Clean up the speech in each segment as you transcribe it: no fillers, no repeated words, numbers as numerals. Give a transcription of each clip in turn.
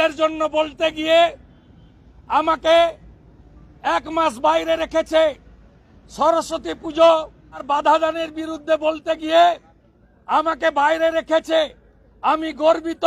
এর জন্য বলতে গিয়ে আমাকে 1 মাস বাইরে রেখেছে। সরস্বতী পুজো আর বাধা দানের বিরুদ্ধে বলতে গিয়ে আমাকে বাইরে রেখেছে। আমি গর্বিত।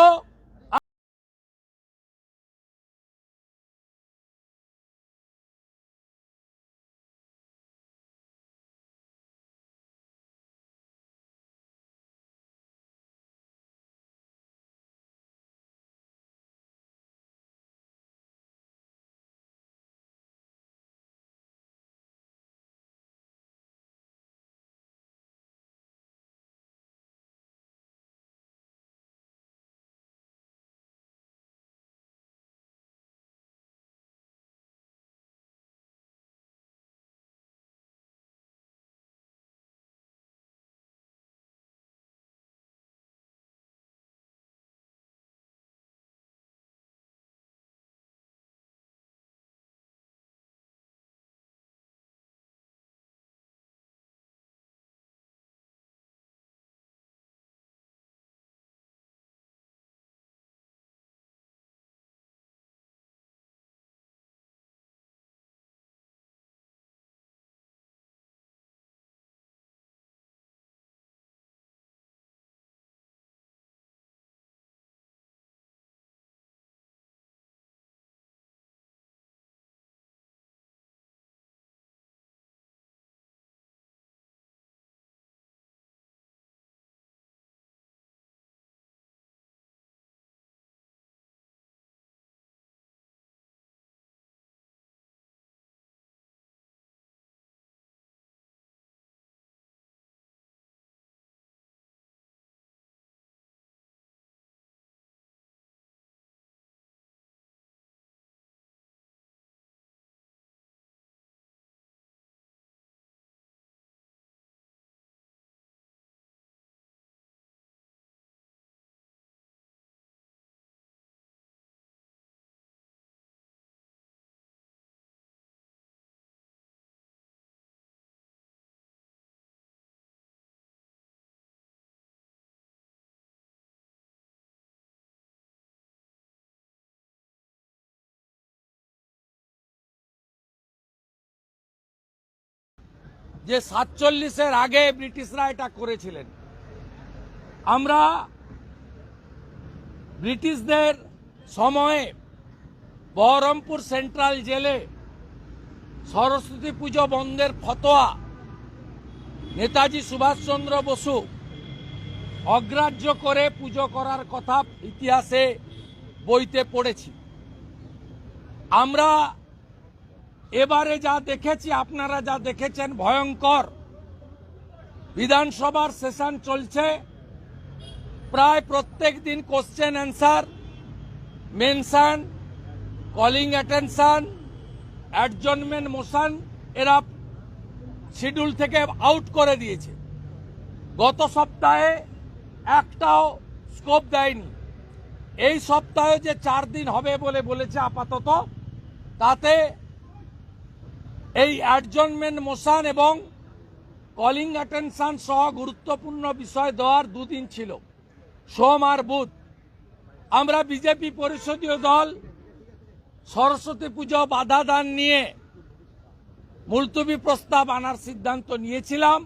যে 47-এর আগে ব্রিটিশরা এটা করেছিলেন। আমরা ব্রিটিশদের সময়ে বহরমপুর সেন্ট্রাল জেলে সরস্বতী পুজো বন্ধের ফতোয়া নেতাজি সুভাষচন্দ্র বসু অগ্রাহ্য করে পুজো করার কথা ইতিহাসে বইতে পড়েছি। আমরা এবারে যা দেখেছি, আপনারা যা দেখেছেন, ভয়ঙ্কর। বিধানসভার সেশন চলছে, প্রায় প্রত্যেক দিন question answer, mention, calling attention, adjournment motion এরা শিডিউল থেকে আউট করে দিয়েছে। গত সপ্তাহে একটাও স্কোপ দেয়নি। এই সপ্তাহে যে 4 দিন হবে বলে বলেছে আপাতত, তাতে এই অ্যাডজর্নমেন্ট মোশন এবং কলিং অ্যাটেনশন সহ গুরুত্বপূর্ণ বিষয় দেওয়ার 2 দিন ছিল, সোম আর বুধ। আমরা বিজেপি পরিষদীয় দল সরস্বতী পুজো বাধা দান নিয়ে মুলতবি প্রস্তাব আনার সিদ্ধান্ত নিয়েছিলাম।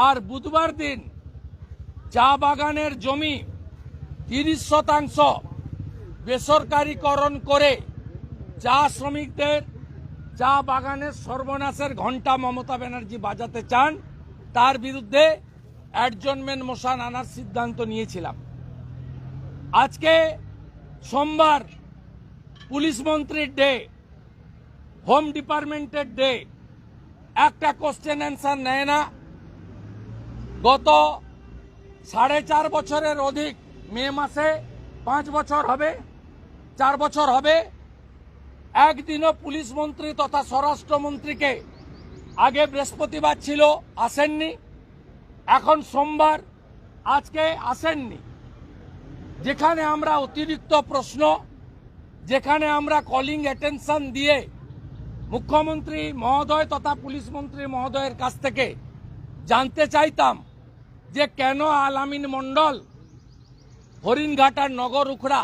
আর বুধবার দিন চা বাগানের জমি 30% বেসরকারীকরণ করে চা শ্রমিকদের চা বাগানের সর্বনাশের ঘণ্টা মমতা ব্যানার্জি বাজাতে চান, তার বিরুদ্ধে অ্যাডজর্নমেন্ট মোশন আনার সিদ্ধান্ত নিয়েছিলাম। আজকে সোমবার, পুলিশ মন্ত্রীর ডে, হোম ডিপার্টমেন্টের ডে, একটা কোশ্চেন অ্যান্সার নেয় না। গত 4.5 বছরের অধিক, মে মাসে 5 বছর হবে, 4 বছর হবে, একদিনও পুলিশ মন্ত্রী তথা স্বরাষ্ট্রমন্ত্রীকে, আগে বৃহস্পতিবার ছিল আসেননি, এখন সোমবার, আজকে আসেননি। যেখানে আমরা অতিরিক্ত প্রশ্ন, যেখানে আমরা কলিং অ্যাটেনশন দিয়ে মুখ্যমন্ত্রী মহোদয় তথা পুলিশ মন্ত্রী মহোদয়ের কাছ থেকে জানতে চাইতাম যে কেন আলামিন মণ্ডল, হরিণঘাটার নগর উখড়া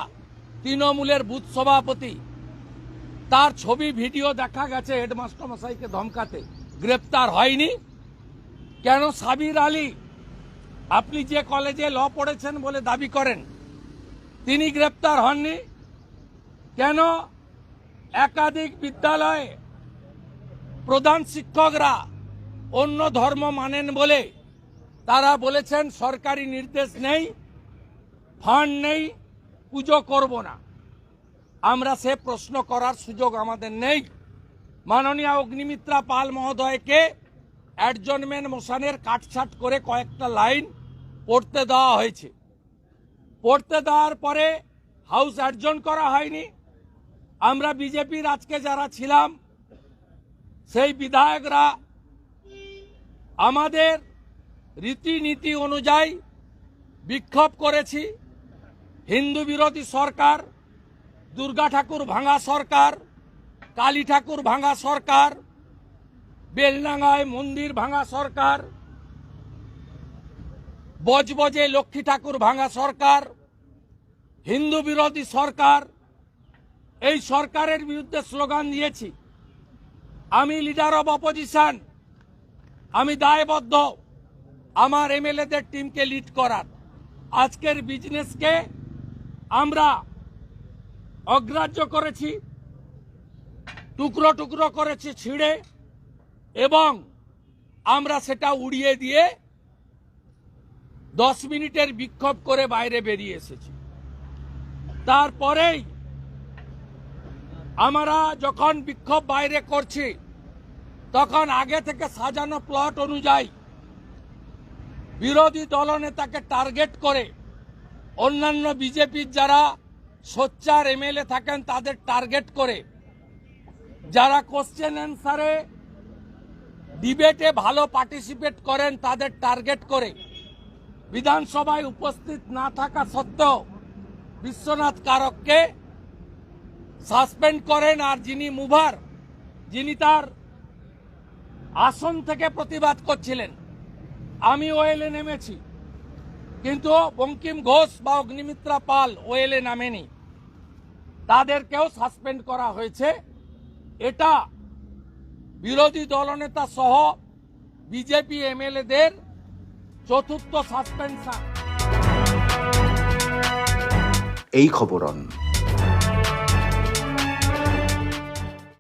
তৃণমূলের বুথ সভাপতি, তার ছবি ভিডিও দেখা গেছে হেডমাস্টার মশাইকে ধমকাতে, গ্রেপ্তার হয়নি কেন? সাবির আলী, আপনি যে কলেজে ল পড়েছেন বলে দাবি করেন, তিনি গ্রেপ্তার হননি কেন? একাধিক বিদ্যালয়ে প্রধান শিক্ষকরা অন্য ধর্ম মানেন বলে তারা বলেছেন সরকারি নির্দেশ নেই, ফান্ড নেই, পুজো করব না। আমরা সে প্রশ্ন করার সুযোগ আমাদের নেই। মাননীয় অগ্নিমিত্রা পাল মহোদয়কে অ্যাডজনমেন্ট মোশনের কাটছাট করে কয়েকটা লাইন পড়তে দেওয়া হয়েছে। পড়তে দেওয়ার পরে হাউস অ্যাডজন করা হয়নি। আমরা বিজেপির আজকে যারা ছিলাম সেই বিধায়করা আমাদের রীতিনীতি অনুযায়ী বিক্ষোভ করেছি। হিন্দু বিরোধী সরকার, দুর্গা ঠাকুর ভাঙা সরকার, কালী ঠাকুর ভাঙা সরকার, বেলডাঙ্গায় মন্দির ভাঙা সরকার, বজবজে লক্ষ্মী ঠাকুর ভাঙা সরকার, হিন্দু বিরোধী সরকার, এই সরকারের বিরুদ্ধে স্লোগান দিয়েছি। আমি লিডার অব অপোজিশন, আমি দায়বদ্ধ আমার এমএলএদের টিমকে লিড করার। আজকের বিজনেসকে আমরা অগ্রাহ্য করেছি, টুকরো টুকরো করেছি ছিঁড়ে, এবং আমরা সেটা উড়িয়ে দিয়ে 10 মিনিটের বিক্ষোভ করে বাইরে বেরিয়ে এসেছি। তারপরেই আমরা যখন বিক্ষোভ বাইরে করছি তখন আগে থেকে সাজানো প্লট অনুযায়ী বিরোধী দলনেতাকে টার্গেট করে অন্যান্য বিজেপির যারা সোচ্চার এমএলএ থাকেন তাদের টার্গেট করে, যারা কোশ্চেন অ্যান্সারে ডিবেটে ভালো পার্টিসিপেট করেন তাদের টার্গেট করে বিধানসভায় উপস্থিত না থাকা সত্ত্বেও বিশ্বনাথ কারককে সাসপেন্ড করেন। আর যিনি মুভার, যিনি তার আসন থেকে প্রতিবাদ করছিলেন, আমি ওয়েলে নেমেছি, কিন্তু বঙ্কিম ঘোষ বা অগ্নিমিত্রা পাল ওয়েলে নামেনি, তাদেরকেও সাসপেন্ড করা হয়েছে। এটা বিরোধী দলনেতা সহ বিজেপি এমএলএদের চতুর্থ সাসপেনশন। এই খবরন